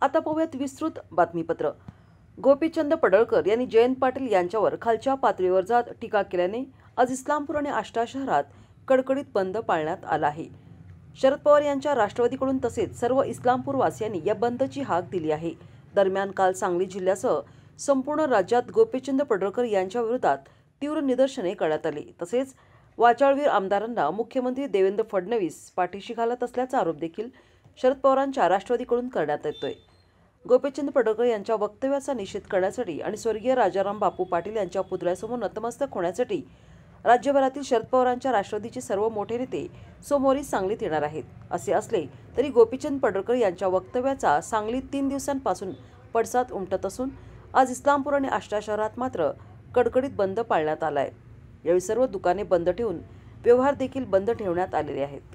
आता पाहूयात विस्तृत बातमीपत्र। गोपीचंद पडळकर यांनी जयंत पाटील यांच्यावर खालच्या पातळीवर जात टीका केल्याने आज इस्लामपूर आणि आष्टा शहरात कडकडीत बंद पाळण्यात आला आहे। शरद पवार यांच्या राष्ट्रवादीकडून तसेच सर्व इस्लामपूर वासियांनी या बंदची हाक दिली आहे। दरम्यान काल सांगली जिल्ह्यासह संपूर्ण राज्यात गोपीचंद पडळकर यांच्या विरोधात तीव्र निदर्शने करण्यात आली। तसेच वाचाळवीर आमदारांना मुख्यमंत्री देवेंद्र फडणवीस पाठीशी घालत असल्याचा आरोप देखील शरद पवारांच्या राष्ट्रवादीकडून करण्यात येतोय। गोपीचंद पडळकर यांच्या वक्तव्याचा निषेध करण्यासाठी आणि स्वर्गीय राजाराम बापू पाटील यांच्या पुतळ्यासमोर नतमस्तक होण्यासाठी राज्यभरातील शरद पवारांच्या राष्ट्रवादीचे सर्व मोठे नेते सोमवारी सांगलीत येणार आहेत। असे असले तरी गोपीचंद पडळकर यांच्या वक्तव्याचा सांगलीत 3 दिवसांपासून पडसाद उमटत असून आज इस्लामपूर आणि आष्टा शहरात मात्र कडकडीत बंद पाळण्यात आलाय। यावेळी सर्व दुकाने बंद ठेवून व्यवहार देखील बंद ठेवण्यात आलेले आहेत।